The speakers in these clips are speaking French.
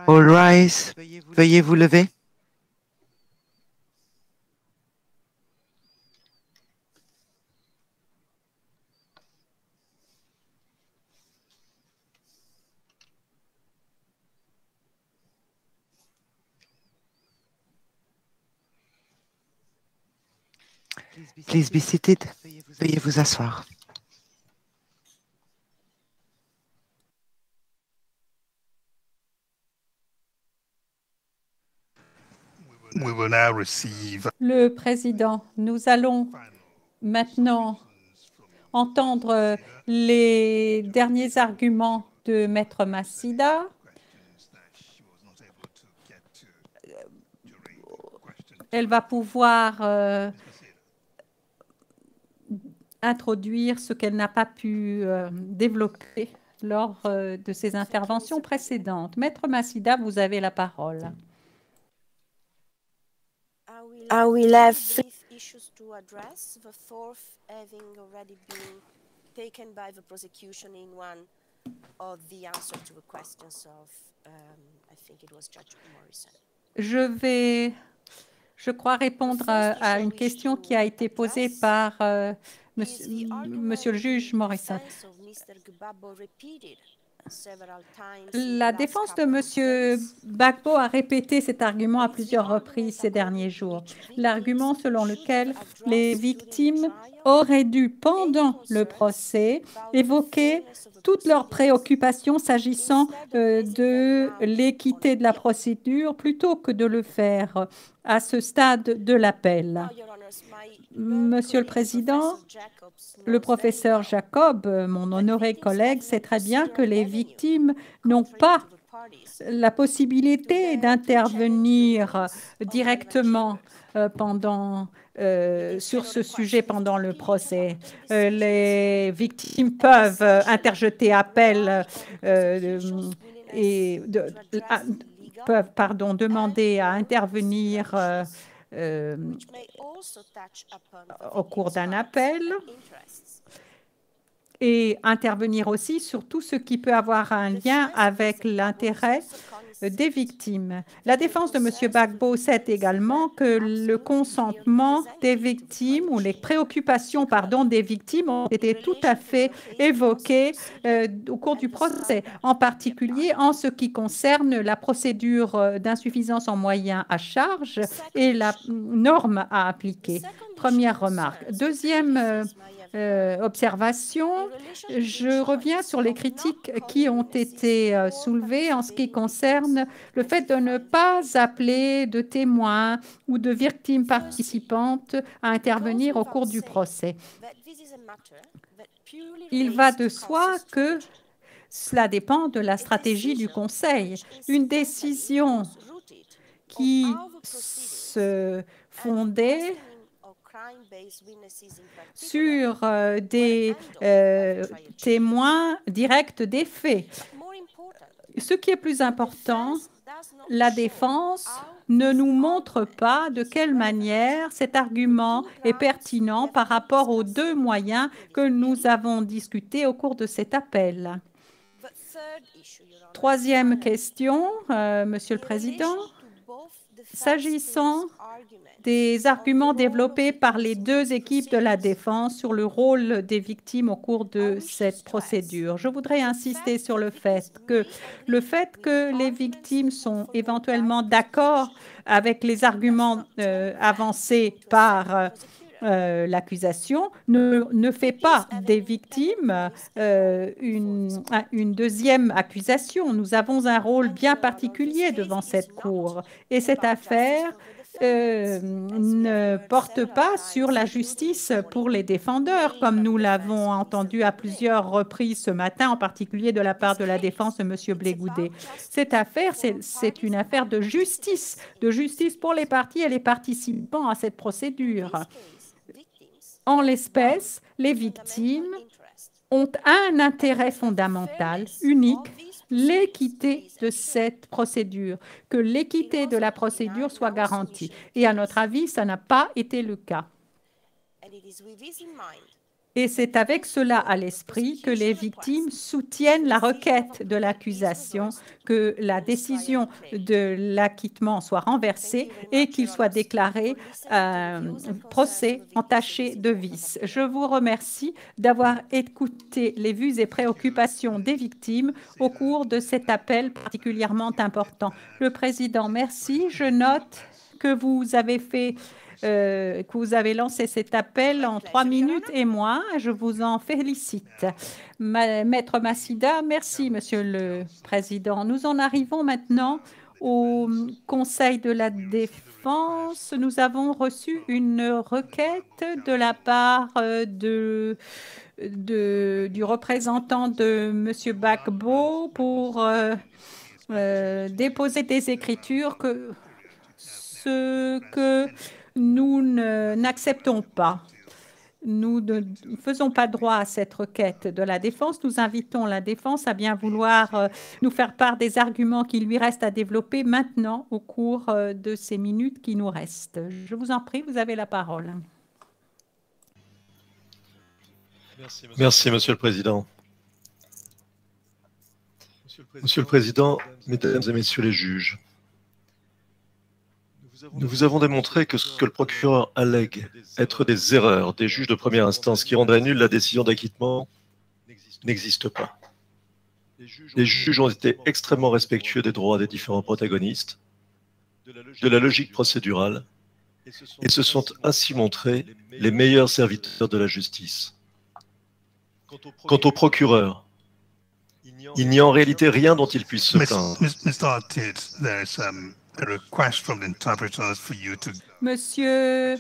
All rise. Veuillez vous lever. Please be seated. Veuillez vous asseoir. Le président, nous allons maintenant entendre les derniers arguments de Maître Massida. Elle va pouvoir introduire ce qu'elle n'a pas pu développer lors de ses interventions précédentes. Maître Massida, vous avez la parole. I will have three issues to address. The fourth having already been taken by the prosecution in one of the answers to the questions of, I think it was Judge Morrison. Je crois, répondre à une question qui a été posée par monsieur le juge Morrison. La défense de M. Gbagbo a répété cet argument à plusieurs reprises ces derniers jours. L'argument selon lequel les victimes auraient dû, pendant le procès, évoquer toutes leurs préoccupations s'agissant de l'équité de la procédure plutôt que de le faire à ce stade de l'appel. Monsieur le Président, le professeur Jacob, mon honoré collègue, sait très bien que les victimes n'ont pas la possibilité d'intervenir directement sur ce sujet pendant le procès. Les victimes peuvent interjeter appel et peuvent demander à intervenir au cours d'un appel et intervenir aussi sur tout ce qui peut avoir un lien avec l'intérêt des victimes. La défense de M. Gbagbo sait également que le consentement des victimes ou les préoccupations des victimes ont été tout à fait évoquées au cours du procès, en particulier en ce qui concerne la procédure d'insuffisance en moyens à charge et la norme à appliquer. Première remarque. Deuxième observation, je reviens sur les critiques qui ont été soulevées en ce qui concerne le fait de ne pas appeler de témoins ou de victimes participantes à intervenir au cours du procès. Il va de soi que cela dépend de la stratégie du Conseil. Une décision qui se fondait sur des témoins directs des faits. Ce qui est plus important, la défense ne nous montre pas de quelle manière cet argument est pertinent par rapport aux deux moyens que nous avons discutés au cours de cet appel. Troisième question, Monsieur le Président, s'agissant des arguments développés par les deux équipes de la défense sur le rôle des victimes au cours de cette procédure. Je voudrais insister sur le fait que les victimes sont éventuellement d'accord avec les arguments avancés par l'accusation ne fait pas des victimes une deuxième accusation. Nous avons un rôle bien particulier devant cette cour et cette affaire ne porte pas sur la justice pour les défendeurs, comme nous l'avons entendu à plusieurs reprises ce matin, en particulier de la part de la défense de M. Blé-Goudet. Cette affaire, c'est une affaire de justice pour les parties et les participants à cette procédure. En l'espèce, les victimes ont un intérêt fondamental, unique, l'équité de cette procédure, que l'équité de la procédure soit garantie. Et à notre avis, ça n'a pas été le cas. Et c'est avec cela à l'esprit que les victimes soutiennent la requête de l'accusation, que la décision de l'acquittement soit renversée et qu'il soit déclaré procès entaché de vice. Je vous remercie d'avoir écouté les vues et préoccupations des victimes au cours de cet appel particulièrement important. Le Président, merci. Je note que vous avez lancé cet appel en 3 minutes et moins. Je vous en félicite. Maître Massida, merci, Monsieur le Président. Nous en arrivons maintenant au Conseil de la Défense. Nous avons reçu une requête de la part du représentant de Monsieur Gbagbo pour déposer des écritures ce que nous n'acceptons pas. Nous ne faisons pas droit à cette requête de la défense. Nous invitons la défense à bien vouloir nous faire part des arguments qu'il lui reste à développer maintenant au cours de ces minutes qui nous restent. Je vous en prie, vous avez la parole. Merci, Monsieur le Président. Monsieur le Président, Mesdames et Messieurs les juges, nous vous avons démontré que ce que le procureur allègue être des erreurs des juges de première instance qui rendraient nulle la décision d'acquittement n'existe pas. Les juges ont été extrêmement respectueux des droits des différents protagonistes, de la logique procédurale, et se sont ainsi montrés les meilleurs serviteurs de la justice. Quant au procureur, il n'y a en réalité rien dont il puisse se plaindre. Monsieur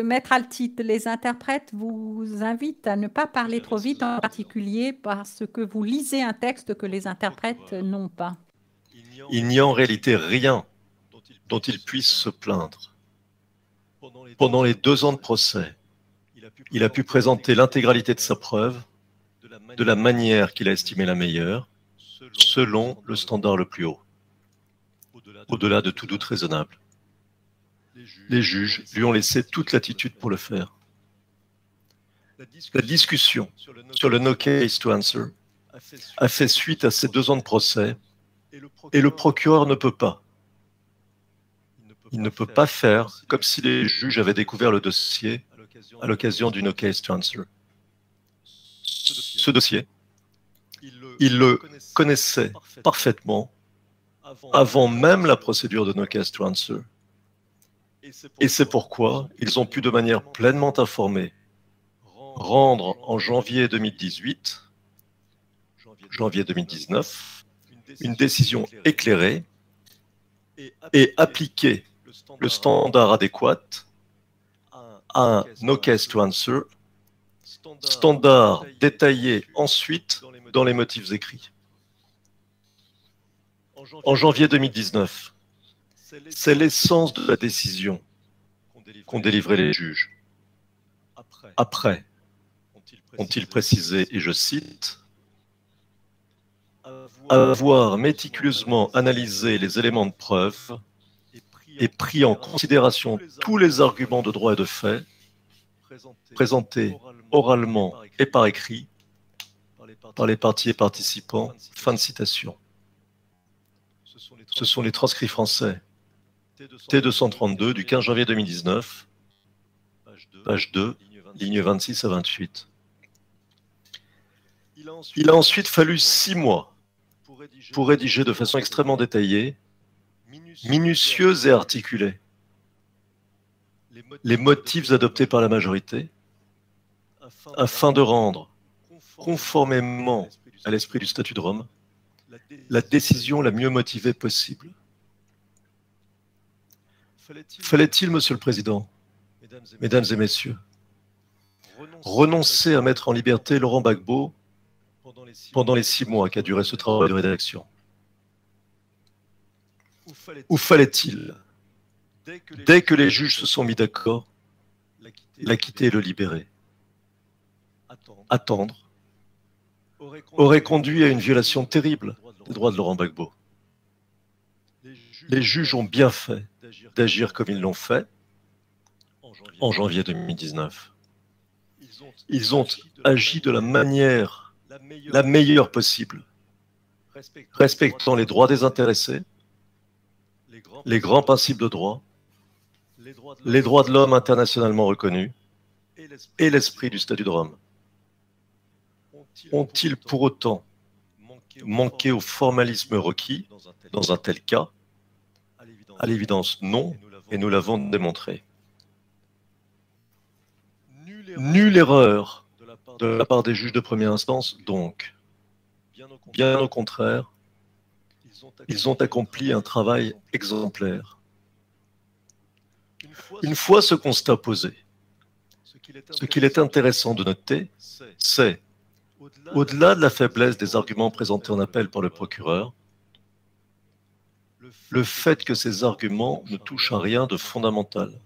Maître Altit, les interprètes vous invitent à ne pas parler trop vite, en particulier parce que vous lisez un texte que les interprètes n'ont pas. Il n'y a en réalité rien dont il puisse se plaindre. Pendant les 2 ans de procès, il a pu présenter l'intégralité de sa preuve de la manière qu'il a estimé la meilleure, selon le standard le plus haut, au-delà de tout doute raisonnable. Les juges lui ont laissé toute latitude pour le faire. La discussion sur le no case to answer a fait suite à ces 2 ans de procès et le procureur ne peut pas. Il ne peut pas faire comme si les juges avaient découvert le dossier à l'occasion du no case to answer. Ce dossier, il le connaissait parfaitement avant même la procédure de no case to answer. Et c'est pourquoi ils ont pu de manière pleinement informée rendre en janvier 2018, janvier 2019, une décision éclairée et appliquer le standard adéquat à un no case to answer, standard détaillé ensuite dans les motifs écrits. En janvier 2019, c'est l'essence de la décision qu'ont délivré les juges. Après, ont-ils précisé, et je cite, « avoir méticuleusement analysé les éléments de preuve et pris en considération tous les arguments de droit et de fait présentés oralement et par écrit par les parties et participants. » Fin de citation. Ce sont les transcrits français T232 du 15 janvier 2019, page 2, lignes 26 à 28. Il a ensuite fallu 6 mois pour rédiger de façon extrêmement détaillée, minutieuse et articulée les motifs adoptés par la majorité afin de rendre, conformément à l'esprit du statut de Rome, la décision la mieux motivée possible. Fallait-il, Monsieur le Président, Mesdames et Messieurs, renoncer à mettre en liberté Laurent Gbagbo pendant les 6 mois qu'a duré ce travail de rédaction? Ou fallait-il, dès que les juges se sont mis d'accord, l'acquitter et le libérer? Attendre aurait conduit à une violation terrible des droits de Laurent Gbagbo. Les juges ont bien fait d'agir comme ils l'ont fait en janvier 2019. Ils ont agi de la manière la meilleure possible, respectant les droits des intéressés, les grands principes de droit, les droits de l'homme internationalement reconnus et l'esprit du statut de Rome. Ont-ils pour autant manqué au formalisme requis dans un tel cas? À l'évidence, non, et nous l'avons démontré. Nulle erreur de la part des juges de première instance, donc. Bien au contraire, ils ont accompli un travail exemplaire. Une fois ce constat posé, ce qu'il est intéressant de noter, c'est, au-delà de la faiblesse des arguments présentés en appel par le procureur, le fait que ces arguments ne touchent à rien de fondamental.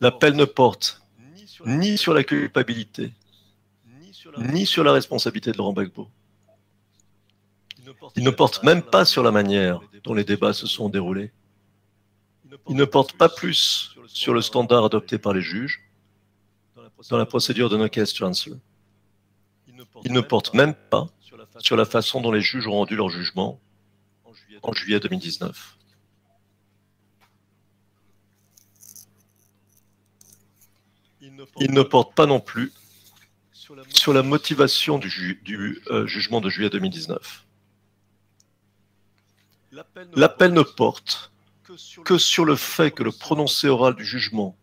L'appel ne porte ni sur la culpabilité, ni sur la responsabilité de Laurent Gbagbo. Il ne porte même pas sur la manière dont les débats se sont déroulés. Il ne porte pas plus sur le standard adopté par les juges dans la procédure de no case transfer. Il ne porte même pas sur la façon dont les juges ont rendu leur jugement en juillet 2019. Il ne porte pas non plus sur la motivation du jugement de juillet 2019. L'appel ne porte que sur le fait que le prononcé oral du jugement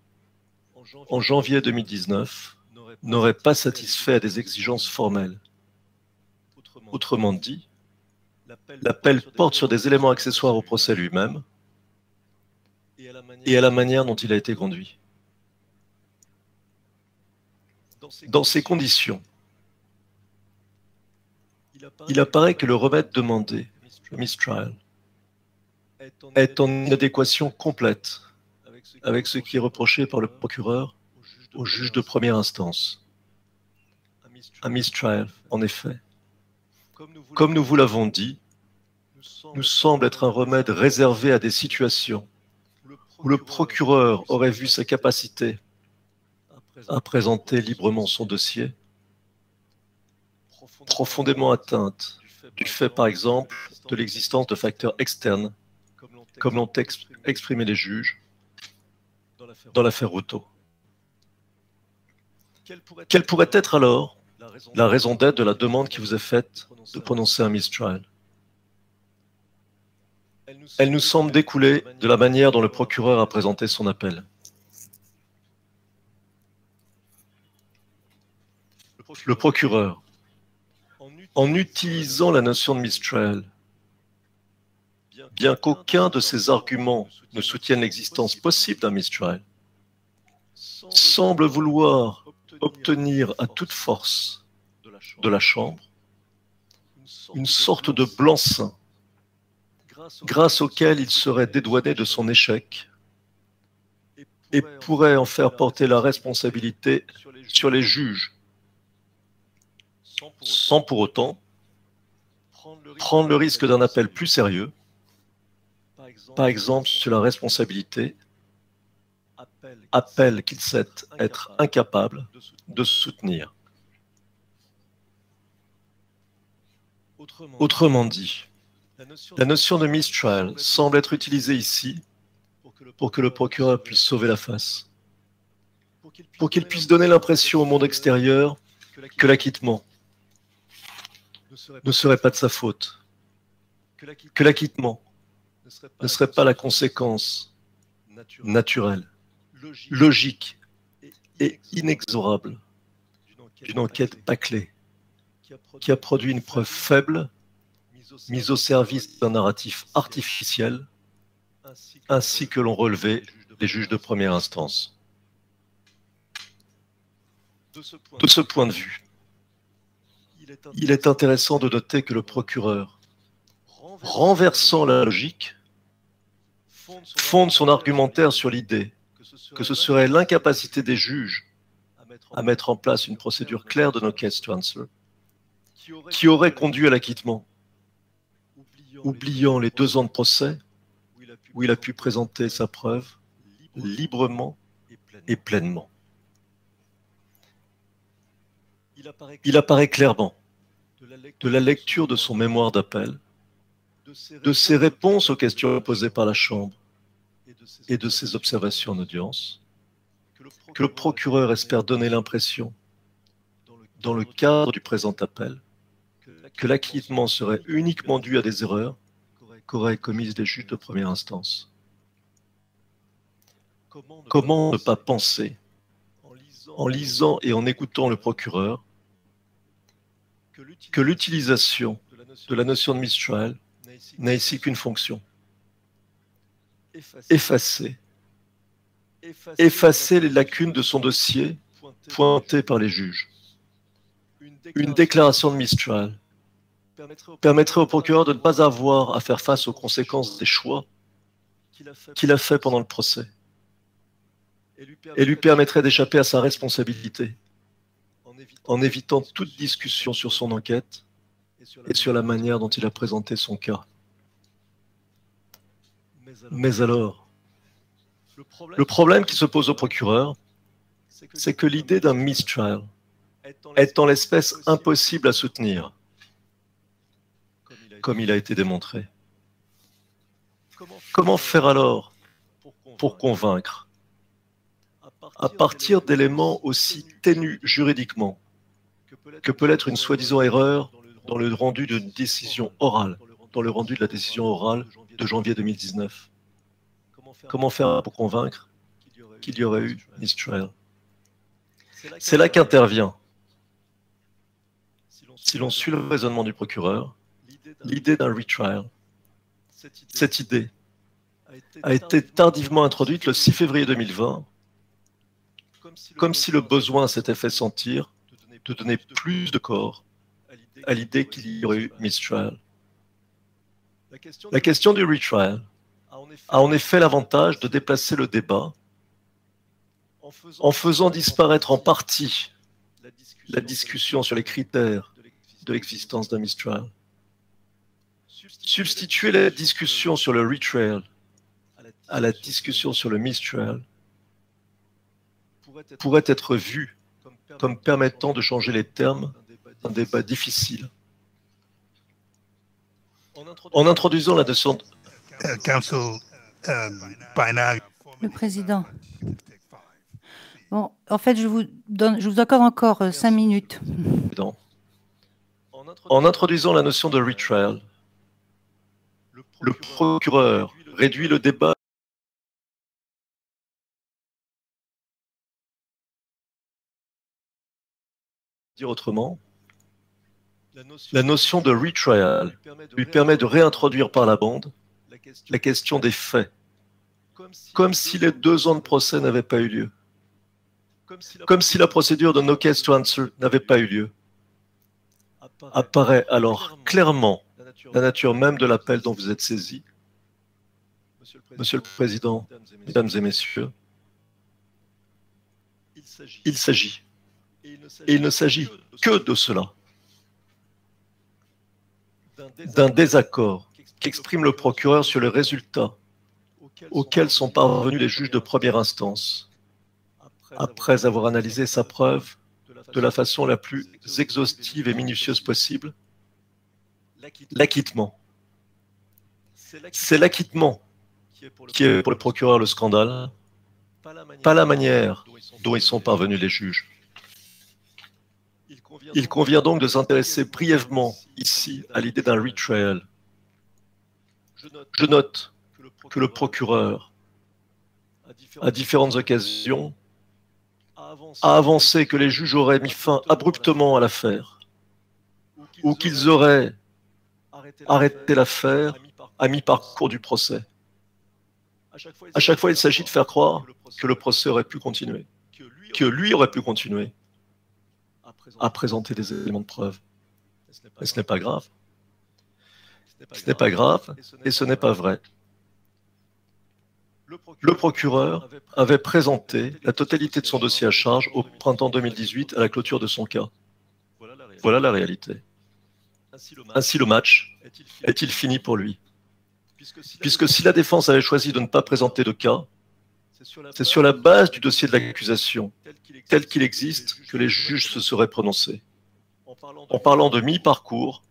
en janvier 2019 n'aurait pas satisfait à des exigences formelles. Autrement dit, l'appel porte sur des éléments accessoires au procès lui-même et à la manière dont il a été conduit. Dans ces conditions, il apparaît que le remède demandé, le mistrial, est en inadéquation complète avec ce qui est reproché par le procureur au juge de première instance. Un mistrial, en effet, comme nous vous l'avons dit, nous semble être un remède réservé à des situations où le procureur aurait vu sa capacité à présenter librement son dossier profondément atteinte du fait, par exemple, de l'existence de facteurs externes, comme l'ont exprimé les juges dans l'affaire Routot. Quelle pourrait être alors la raison d'être de la demande qui vous est faite de prononcer un mistrial? Elle nous semble découler de la manière dont le procureur a présenté son appel. Le procureur, en utilisant la notion de mistrial, bien qu'aucun de ses arguments ne soutienne l'existence possible d'un mistrial, semble vouloir obtenir à toute force de la Chambre une sorte de blanc-seing grâce auquel il serait dédouané de son échec et pourrait en faire porter la responsabilité sur les juges, sans pour autant prendre le risque d'un appel plus sérieux, par exemple sur la responsabilité, appel qu'il sait être incapable de soutenir. Autrement dit, la notion de mistrial semble être utilisée ici pour que le procureur puisse sauver la face, pour qu'il puisse donner l'impression au monde extérieur que l'acquittement ne serait pas de sa faute, que l'acquittement ne serait pas la conséquence naturelle, logique et inexorable d'une enquête bâclée qui a produit une preuve faible mise au service d'un narratif artificiel, ainsi que l'ont relevé les juges de première instance. De ce point de vue, il est intéressant de noter que le procureur, renversant la logique, fonde son argumentaire sur l'idée que ce serait l'incapacité des juges à mettre en place une procédure claire de no case transfer qui aurait conduit à l'acquittement, oubliant les 2 ans de procès où il a pu présenter sa preuve librement et pleinement. il apparaît clairement de la lecture de son mémoire d'appel, de ses réponses aux questions posées par la Chambre et de ses observations en audience, que le procureur espère donner l'impression, dans le cadre du présent appel, que l'acquittement serait uniquement dû à des erreurs qu'auraient commises les juges de première instance. Comment ne pas penser, en lisant et en écoutant le procureur, que l'utilisation de la notion de mistrial n'a ici qu'une fonction: effacer les lacunes de son dossier pointées par les juges. Une déclaration de mistrial permettrait au procureur de ne pas avoir à faire face aux conséquences des choix qu'il a fait pendant le procès et lui permettrait d'échapper à sa responsabilité en évitant toute discussion sur son enquête et sur la manière dont il a présenté son cas. Mais alors, le problème qui se pose au procureur, c'est que l'idée d'un mistrial est en l'espèce impossible à soutenir, comme il a été démontré. Comment faire alors pour convaincre, à partir d'éléments aussi ténus juridiquement que peut l'être une soi-disant erreur dans le rendu d'une décision orale, dans le rendu de la décision orale de janvier 2019? Comment faire pour convaincre qu'il y aurait eu mistrial? C'est là qu'intervient, si l'on suit le raisonnement du procureur, l'idée d'un retrial. Cette idée a été tardivement introduite le 6 février 2020, comme si le besoin s'était fait sentir de donner plus de corps à l'idée qu'il y aurait eu mistrial. La question du retrial a en effet l'avantage de déplacer le débat en faisant disparaître en partie la discussion sur les critères de l'existence d'un mistrial. Substituer la discussion sur le retrial à la discussion sur le mistrial pourrait être vu comme permettant de changer les termes d'un débat difficile. En introduisant la notion de... Le président. Bon, en fait, je vous accorde encore 5 minutes. En introduisant la notion de retrial, le procureur réduit le débat dire autrement, la notion de retrial lui permet de réintroduire par la bande la question des faits, comme si les 2 ans de procès n'avaient pas eu lieu, comme si la procédure de no case to answer n'avait pas eu lieu. Apparaît alors clairement la nature même de l'appel dont vous êtes saisi. Monsieur le Président, Mesdames et Messieurs, il s'agit, et il ne s'agit que de cela, d'un désaccord qu'exprime le procureur sur les résultats auxquels sont parvenus les juges de première instance, après avoir analysé sa preuve de la façon la plus exhaustive et minutieuse possible. L'acquittement. C'est l'acquittement qui est pour le procureur le scandale, pas la manière dont ils sont parvenus les juges. Il convient donc de s'intéresser brièvement ici à l'idée d'un retrial. Je note que le procureur, à différentes occasions, a avancé que les juges auraient mis fin abruptement à l'affaire, ou qu'ils auraient arrêté l'affaire à mi-parcours du procès. À chaque fois, il s'agit de faire croire que le procès aurait pu continuer, que lui aurait pu continuer à présenter des éléments de preuve. Mais ce n'est pas grave. Ce n'est pas grave et ce n'est pas vrai. Le procureur avait présenté la totalité de son dossier à charge au printemps 2018 à la clôture de son cas. Voilà la réalité. Ainsi, le match est-il fini pour lui? Puisque si la défense avait choisi de ne pas présenter de cas, C'est sur la base du dossier de l'accusation, tel qu'il existe, que les juges se seraient prononcés. En parlant de mi-parcours,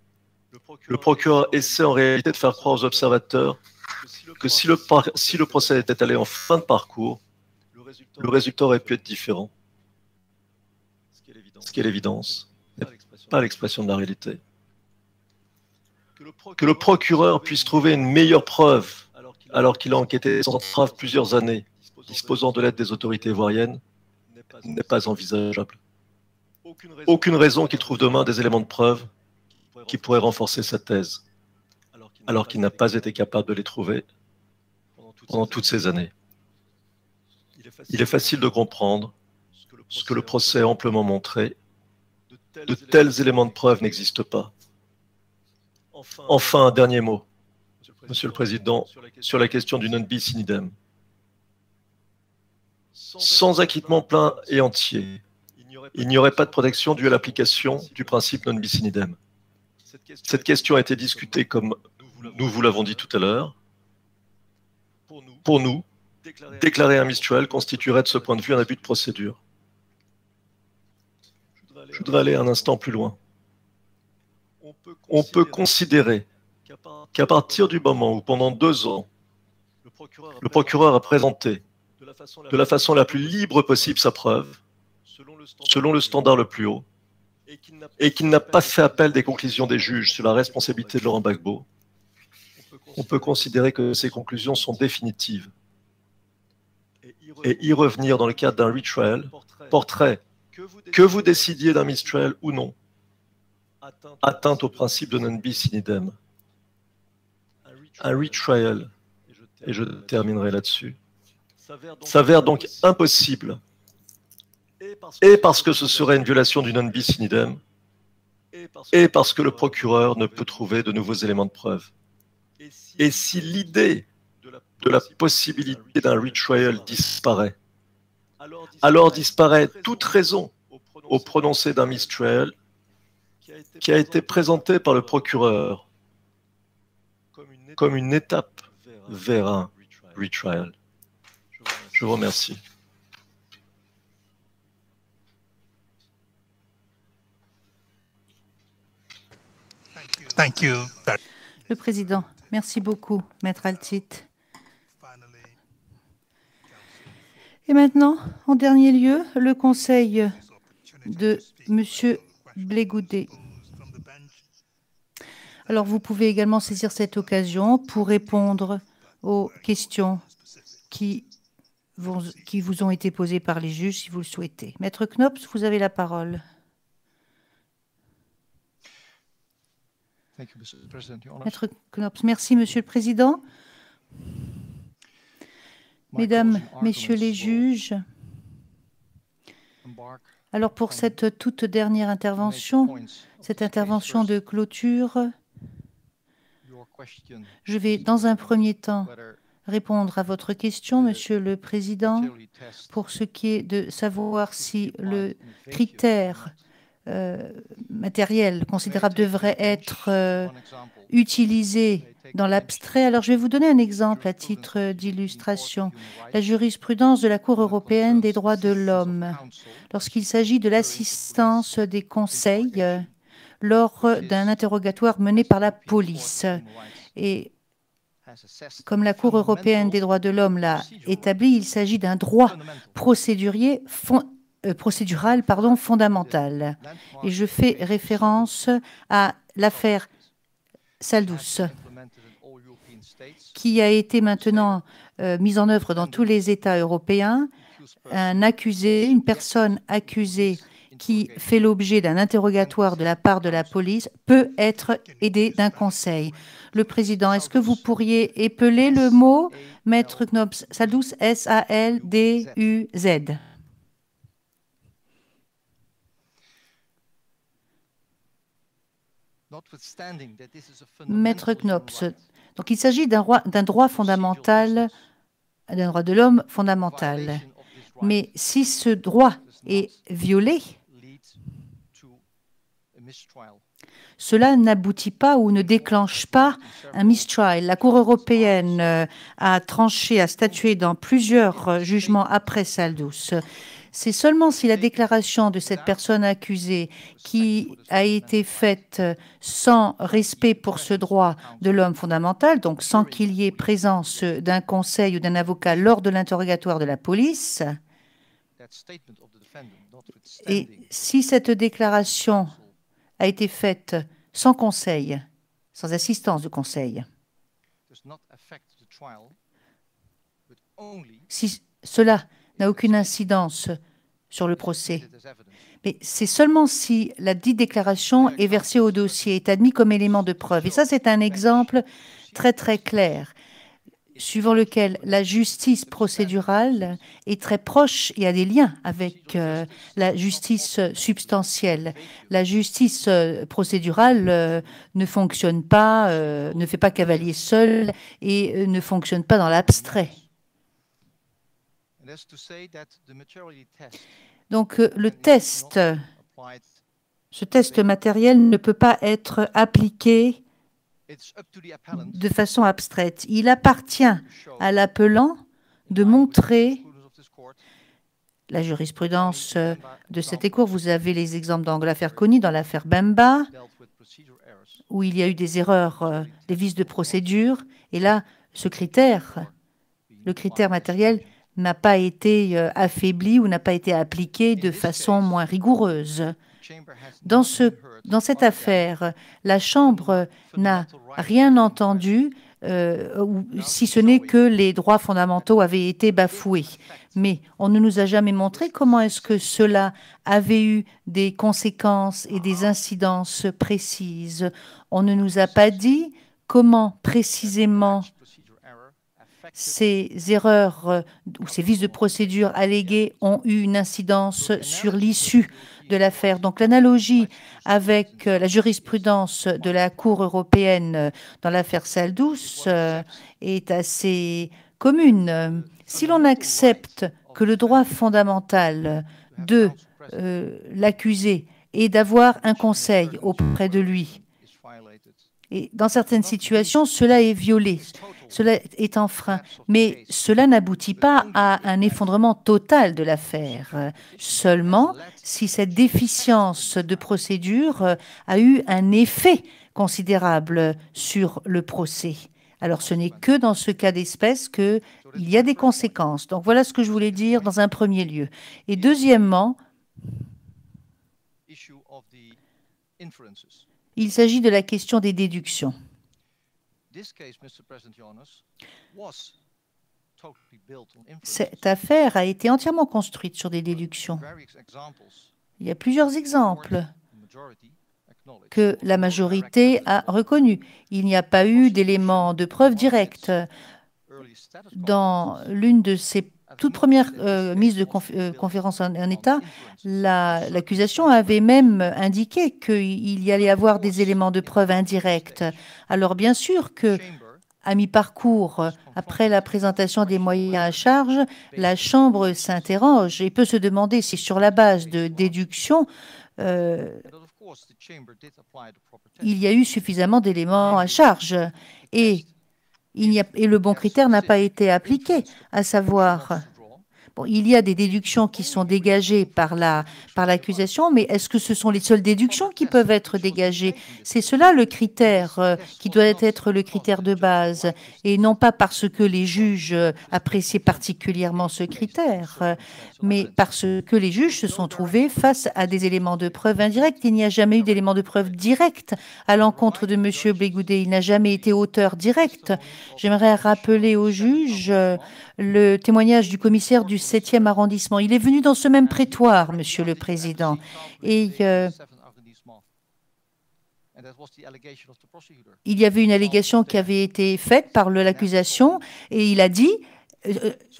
le procureur essaie en réalité de faire croire aux observateurs que si le procès était allé en fin de parcours, le résultat aurait pu être différent. Ce qui est l'évidence, n'est pas l'expression de la réalité. Que le procureur puisse trouver une meilleure preuve alors qu'il a enquêté sans entrave plusieurs années, disposant de l'aide des autorités ivoiriennes, n'est pas envisageable. Aucune raison qu'il trouve demain des éléments de preuve qui pourraient renforcer sa thèse, alors qu'il n'a pas été capable de les trouver pendant toutes ces années. Il est facile de comprendre ce que le procès a amplement montré. De tels éléments de preuve n'existent pas. Enfin, un dernier mot, Monsieur le Président, sur la question du non bis in idem. Sans acquittement plein et entier, il n'y aurait pas de protection due à l'application du principe non bis in idem. Cette question a été discutée comme nous vous l'avons dit tout à l'heure. Pour nous, déclarer un mistrial constituerait de ce point de vue un abus de procédure. Je voudrais aller un instant plus loin. On peut considérer qu'à partir du moment où pendant 2 ans, le procureur a présenté de la façon la plus libre possible sa preuve, selon le standard le plus haut, et qu'il n'a pas fait appel des conclusions des juges sur la responsabilité de Laurent Gbagbo, on peut considérer que ces conclusions sont définitives. Et y revenir dans le cadre d'un retrial porterait, que vous décidiez d'un mistrial ou non, atteinte au principe de non bis in idem. Un retrial, et je terminerai là-dessus, s'avère donc impossible, et parce que ce serait une violation du non bis in idem, et parce que le procureur ne peut trouver de nouveaux éléments de preuve. Et si l'idée de la possibilité d'un retrial disparaît, alors disparaît toute raison au prononcé d'un mistrial qui a été présenté par le procureur comme une étape vers un retrial. Je vous remercie. Thank you. Le Président, merci beaucoup, Maître Altit. Et maintenant, en dernier lieu, le Conseil de M. Blegoudé. Alors, vous pouvez également saisir cette occasion pour répondre aux questions qui vous ont été posées par les juges, si vous le souhaitez. Maître Knops, vous avez la parole. Maître Knops, merci, Monsieur le Président. Mesdames, Messieurs les juges, alors pour cette toute dernière intervention, cette intervention de clôture, je vais dans un premier temps répondre à votre question, Monsieur le Président, pour ce qui est de savoir si le critère matériel considérable devrait être utilisé dans l'abstrait. Alors, je vais vous donner un exemple à titre d'illustration. La jurisprudence de la Cour européenne des droits de l'homme, lorsqu'il s'agit de l'assistance des conseils lors d'un interrogatoire mené par la police. Et comme la Cour européenne des droits de l'homme l'a établi, il s'agit d'un droit procédural fondamental. Et je fais référence à l'affaire Saldus, qui a été maintenant mise en œuvre dans tous les États européens. Un accusé, une personne accusée qui fait l'objet d'un interrogatoire de la part de la police peut être aidé d'un conseil. Le Président, est-ce que vous pourriez épeler le mot, Maître Knops? Saldus, S-A-L-D-U-Z. Maître Knops, donc il s'agit d'un droit fondamental, d'un droit de l'homme fondamental. Mais si ce droit est violé, cela n'aboutit pas ou ne déclenche pas un mistrial. La Cour européenne a tranché, a statué dans plusieurs jugements après Saldus. C'est seulement si la déclaration de cette personne accusée qui a été faite sans respect pour ce droit de l'homme fondamental, donc sans qu'il y ait présence d'un conseil ou d'un avocat lors de l'interrogatoire de la police, et si cette déclaration a été faite sans conseil, sans assistance de conseil, si cela n'a aucune incidence sur le procès, mais c'est seulement si la dite déclaration est versée au dossier, est admise comme élément de preuve. Et ça, c'est un exemple très, très clair, suivant lequel la justice procédurale est très proche et a des liens avec la justice substantielle. La justice procédurale ne fonctionne pas, ne fait pas cavalier seul et ne fonctionne pas dans l'abstrait. Donc le test, ce test matériel ne peut pas être appliqué de façon abstraite. Il appartient à l'appelant de montrer la jurisprudence de cette cour. Vous avez les exemples dans l'affaire Coney, dans l'affaire Bemba, où il y a eu des erreurs, des vices de procédure. Et là, ce critère, le critère matériel, n'a pas été affaibli ou n'a pas été appliqué de façon moins rigoureuse. Dans cette affaire, la Chambre n'a rien entendu, si ce n'est que les droits fondamentaux avaient été bafoués. Mais on ne nous a jamais montré comment est-ce que cela avait eu des conséquences et des incidences précises. On ne nous a pas dit comment précisément ces erreurs ou ces vices de procédure allégués ont eu une incidence sur l'issue de l'affaire. Donc l'analogie avec la jurisprudence de la Cour européenne dans l'affaire Saldus est assez commune. Si l'on accepte que le droit fondamental de l'accusé est d'avoir un conseil auprès de lui, et dans certaines situations, cela est violé, cela est enfreint, mais cela n'aboutit pas à un effondrement total de l'affaire, seulement si cette déficience de procédure a eu un effet considérable sur le procès. Alors ce n'est que dans ce cas d'espèce qu'il y a des conséquences. Donc voilà ce que je voulais dire dans un premier lieu. Et deuxièmement, il s'agit de la question des déductions. Cette affaire a été entièrement construite sur des déductions. Il y a plusieurs exemples que la majorité a reconnus. Il n'y a pas eu d'éléments de preuve directs. Dans l'une de ces toute première mise de conférence en état, l'accusation avait même indiqué qu'il y allait avoir des éléments de preuve indirects. Alors bien sûr que, à mi-parcours, après la présentation des moyens à charge, la Chambre s'interroge et peut se demander si sur la base de déduction, il y a eu suffisamment d'éléments à charge. Et le bon critère n'a pas été appliqué, à savoir, bon, il y a des déductions qui sont dégagées par l'accusation, mais est-ce que ce sont les seules déductions qui peuvent être dégagées? C'est cela le critère qui doit être le critère de base, et non pas parce que les juges appréciaient particulièrement ce critère, mais parce que les juges se sont trouvés face à des éléments de preuve indirects. Il n'y a jamais eu d'éléments de preuve directs à l'encontre de M. Blégoudet. Il n'a jamais été auteur direct. J'aimerais rappeler aux juges le témoignage du commissaire du 7e arrondissement. Il est venu dans ce même prétoire, Monsieur le Président, et il y avait une allégation qui avait été faite par l'accusation, et il a dit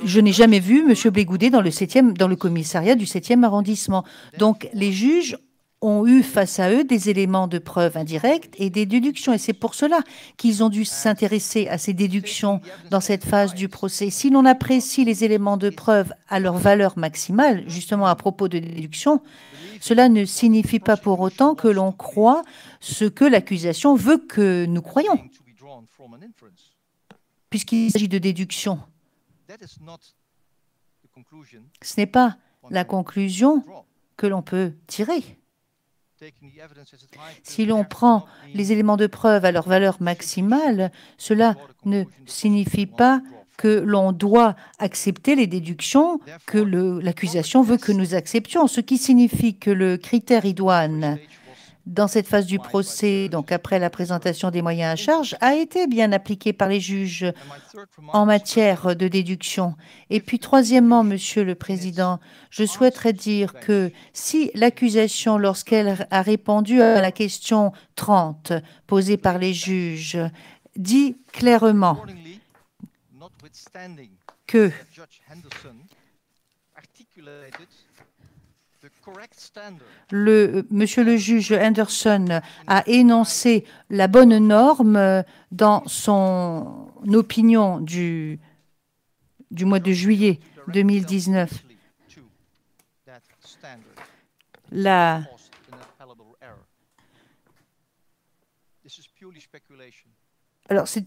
je n'ai jamais vu M. Blégoudet dans le commissariat du 7e arrondissement. Donc les juges ont eu face à eux des éléments de preuve indirects et des déductions. Et c'est pour cela qu'ils ont dû s'intéresser à ces déductions dans cette phase du procès. Si l'on apprécie les éléments de preuve à leur valeur maximale, justement à propos de déduction, cela ne signifie pas pour autant que l'on croit ce que l'accusation veut que nous croyions, puisqu'il s'agit de déduction. Ce n'est pas la conclusion que l'on peut tirer. Si l'on prend les éléments de preuve à leur valeur maximale, cela ne signifie pas que l'on doit accepter les déductions que l'accusation veut que nous acceptions, ce qui signifie que le critère idoine dans cette phase du procès, donc après la présentation des moyens à charge, a été bien appliqué par les juges en matière de déduction. Et puis, troisièmement, Monsieur le Président, je souhaiterais dire que si l'accusation, lorsqu'elle a répondu à la question 30 posée par les juges, dit clairement que Monsieur le juge Henderson a énoncé la bonne norme dans son opinion du mois de juillet 2019. Alors, c'est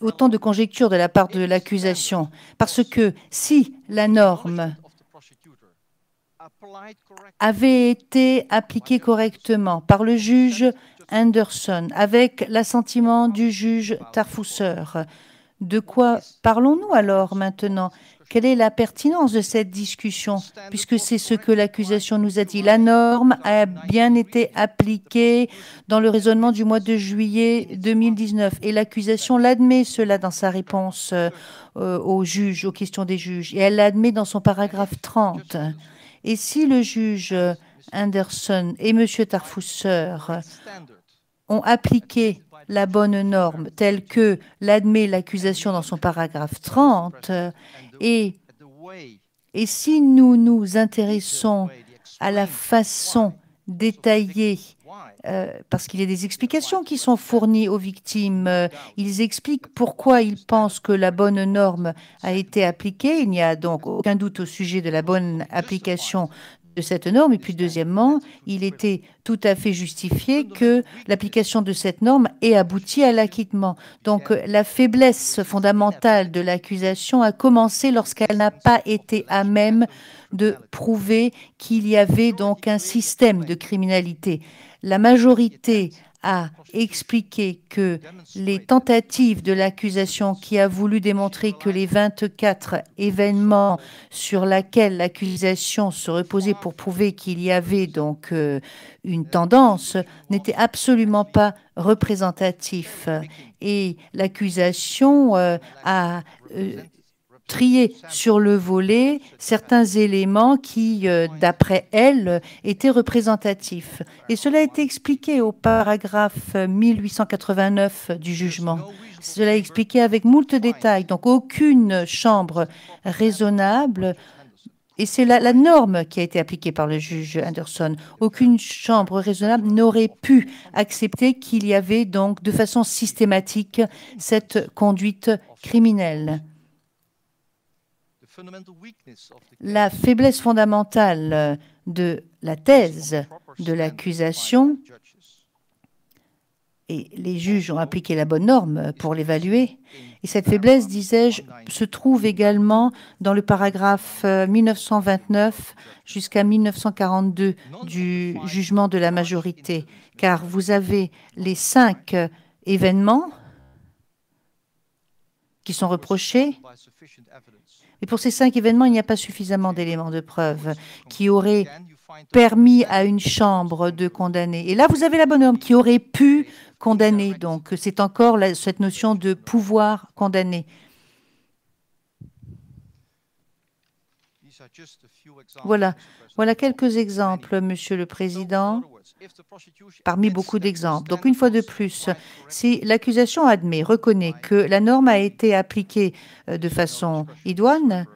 autant de conjectures de la part de l'accusation, parce que si la norme avait été appliquée correctement par le juge Henderson, avec l'assentiment du juge Tarfusser, de quoi parlons-nous alors maintenant? Quelle est la pertinence de cette discussion? Puisque c'est ce que l'accusation nous a dit. La norme a bien été appliquée dans le raisonnement du mois de juillet 2019. Et l'accusation l'admet cela dans sa réponse aux juges, aux questions des juges. Et elle l'admet dans son paragraphe 30. Et si le juge Henderson et M. Tarfusser ont appliqué la bonne norme telle que l'admet l'accusation dans son paragraphe 30, et si nous nous intéressons à la façon détaillée, parce qu'il y a des explications qui sont fournies aux victimes, ils expliquent pourquoi ils pensent que la bonne norme a été appliquée. Il n'y a donc aucun doute au sujet de la bonne application de cette norme. Et puis, deuxièmement, il était tout à fait justifié que l'application de cette norme ait abouti à l'acquittement. Donc, la faiblesse fondamentale de l'accusation a commencé lorsqu'elle n'a pas été à même de prouver qu'il y avait donc un système de criminalité. La majorité a expliqué que les tentatives de l'accusation qui a voulu démontrer que les 24 événements sur lesquels l'accusation se reposait pour prouver qu'il y avait donc une tendance n'étaient absolument pas représentatifs. Et l'accusation a trié sur le volet certains éléments qui, d'après elle, étaient représentatifs. Et cela a été expliqué au paragraphe 1889 du jugement. Cela est expliqué avec moult détails. Donc, aucune chambre raisonnable, et c'est la norme qui a été appliquée par le juge Henderson, aucune chambre raisonnable n'aurait pu accepter qu'il y avait donc de façon systématique cette conduite criminelle. La faiblesse fondamentale de la thèse de l'accusation, et les juges ont appliqué la bonne norme pour l'évaluer, et cette faiblesse, disais-je, se trouve également dans le paragraphe 1929 jusqu'à 1942 du jugement de la majorité, car vous avez les 5 événements qui sont reprochés. Et pour ces 5 événements, il n'y a pas suffisamment d'éléments de preuve qui auraient permis à une chambre de condamner. Et là, vous avez la bonne norme qui aurait pu condamner. Donc, c'est encore cette notion de pouvoir condamner. Voilà quelques exemples, Monsieur le Président, parmi beaucoup d'exemples. Donc, une fois de plus, si l'accusation admet, reconnaît que la norme a été appliquée de façon idoine,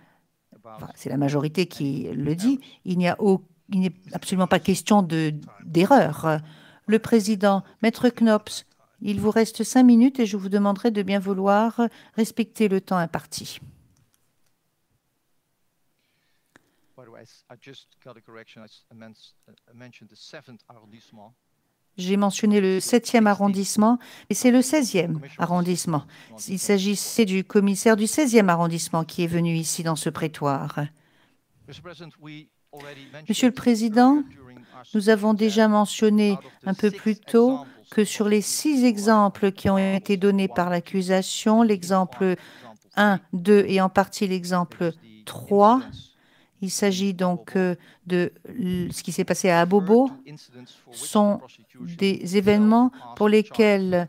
c'est la majorité qui le dit, il n'est absolument pas question de d'erreur. Le président, Maître Knops, il vous reste 5 minutes et je vous demanderai de bien vouloir respecter le temps imparti. J'ai mentionné le 7e arrondissement, et c'est le 16e arrondissement. Il s'agissait du commissaire du 16e arrondissement qui est venu ici dans ce prétoire. Monsieur le Président, nous avons déjà mentionné un peu plus tôt que sur les 6 exemples qui ont été donnés par l'accusation, l'exemple 1, 2 et en partie l'exemple 3, il s'agit donc de ce qui s'est passé à Abobo, sont des événements pour lesquels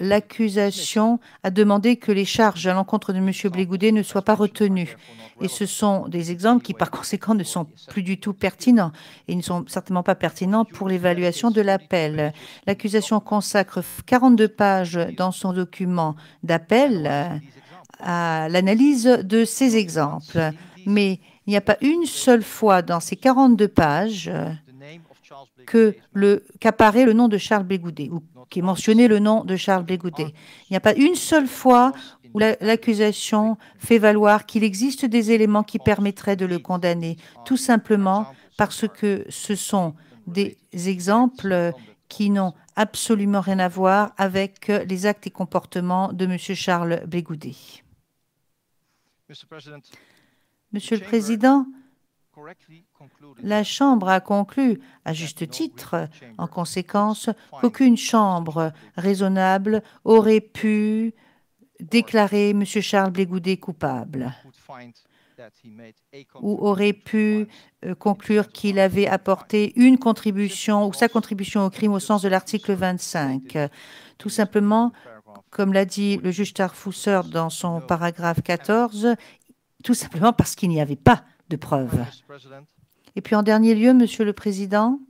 l'accusation a demandé que les charges à l'encontre de M. Blégoudet ne soient pas retenues. Et ce sont des exemples qui, par conséquent, ne sont plus du tout pertinents et ne sont certainement pas pertinents pour l'évaluation de l'appel. L'accusation consacre 42 pages dans son document d'appel à l'analyse de ces exemples. Mais il n'y a pas une seule fois dans ces 42 pages qu'apparaît le nom de Charles Blégoudet ou qu'est mentionné le nom de Charles Blégoudet. Il n'y a pas une seule fois où l'accusation fait valoir qu'il existe des éléments qui permettraient de le condamner, tout simplement parce que ce sont des exemples qui n'ont absolument rien à voir avec les actes et comportements de M. Charles Blégoudet. Monsieur le Président, la Chambre a conclu, à juste titre, en conséquence, qu'aucune chambre raisonnable aurait pu déclarer M. Charles Blégoudet coupable ou aurait pu conclure qu'il avait apporté une contribution ou sa contribution au crime au sens de l'article 25. Tout simplement, comme l'a dit le juge Tarfusser dans son paragraphe 14, tout simplement parce qu'il n'y avait pas de preuves. Et puis en dernier lieu, Monsieur le Président,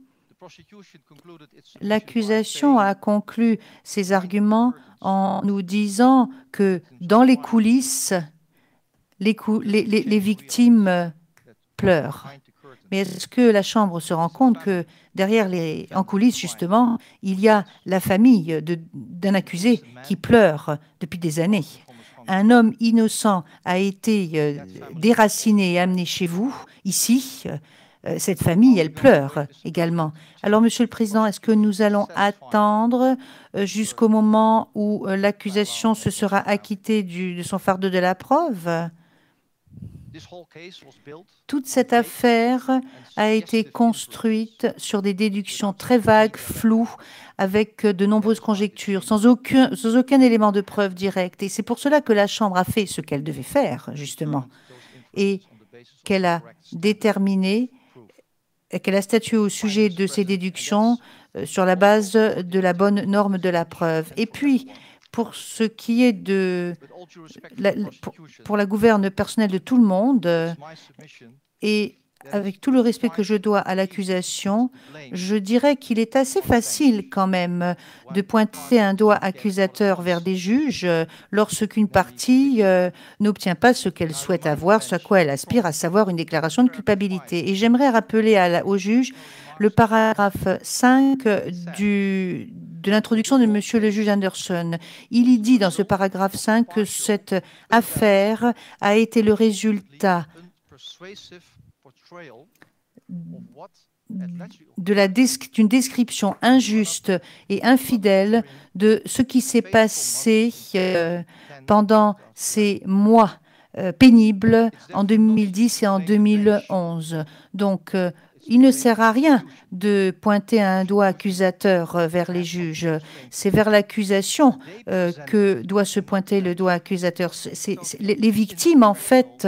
l'accusation a conclu ses arguments en nous disant que dans les coulisses, les victimes pleurent. Mais est-ce que la Chambre se rend compte que derrière en coulisses, justement, il y a la famille d'un accusé qui pleure depuis des années? Un homme innocent a été déraciné et amené chez vous, ici. Cette famille, elle pleure également. Alors, Monsieur le Président, est-ce que nous allons attendre jusqu'au moment où l'accusation se sera acquittée de son fardeau de la preuve? Toute cette affaire a été construite sur des déductions très vagues, floues, avec de nombreuses conjectures, sans aucun élément de preuve directe. Et c'est pour cela que la Chambre a fait ce qu'elle devait faire, justement, et qu'elle a déterminé, qu'elle a statué au sujet de ces déductions sur la base de la bonne norme de la preuve. Et puis, pour ce qui est pour la gouverne personnelle de tout le monde, et avec tout le respect que je dois à l'accusation, je dirais qu'il est assez facile quand même de pointer un doigt accusateur vers des juges lorsqu'une partie n'obtient pas ce qu'elle souhaite avoir, ce à quoi elle aspire, à savoir une déclaration de culpabilité. Et j'aimerais rappeler au juge le paragraphe 5 de l'introduction de Monsieur le juge Anderson. Il y dit dans ce paragraphe 5 que cette affaire a été le résultat d'une description injuste et infidèle de ce qui s'est passé pendant ces mois pénibles en 2010 et en 2011. Donc, il ne sert à rien de pointer un doigt accusateur vers les juges. C'est vers l'accusation que doit se pointer le doigt accusateur. Les victimes, en fait,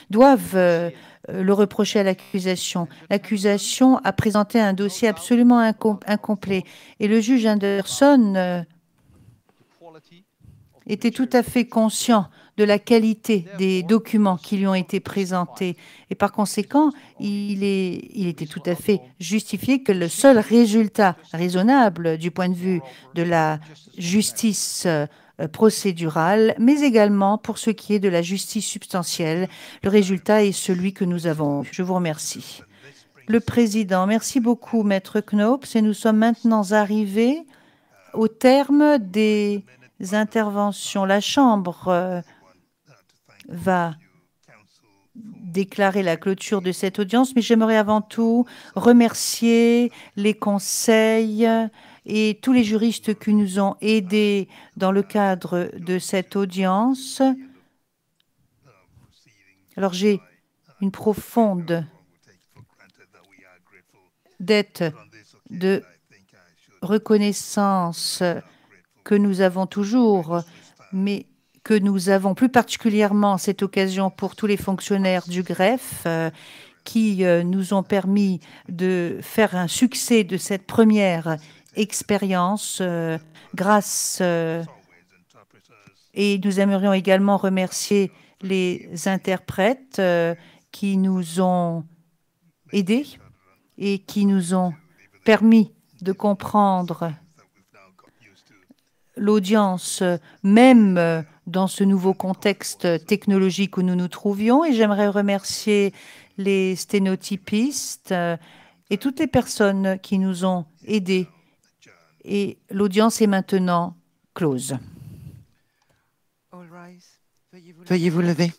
doivent le reprocher à l'accusation. L'accusation a présenté un dossier absolument incomplet. Et le juge Anderson était tout à fait conscient de la qualité des documents qui lui ont été présentés. Et par conséquent, il était tout à fait justifié que le seul résultat raisonnable du point de vue de la justice procédurale, mais également pour ce qui est de la justice substantielle, le résultat est celui que nous avons. Je vous remercie. Le président, merci beaucoup, Maître Knopf. Et nous sommes maintenant arrivés au terme des interventions. La Chambre va déclarer la clôture de cette audience, mais j'aimerais avant tout remercier les conseils et tous les juristes qui nous ont aidés dans le cadre de cette audience. Alors, j'ai une profonde dette de reconnaissance que nous avons toujours, mais que nous avons plus particulièrement cette occasion pour tous les fonctionnaires du greffe qui nous ont permis de faire un succès de cette première expérience grâce et nous aimerions également remercier les interprètes qui nous ont aidés et qui nous ont permis de comprendre l'audience, même dans ce nouveau contexte technologique où nous nous trouvions. Et j'aimerais remercier les sténotypistes et toutes les personnes qui nous ont aidés. Et l'audience est maintenant close. Veuillez vous lever.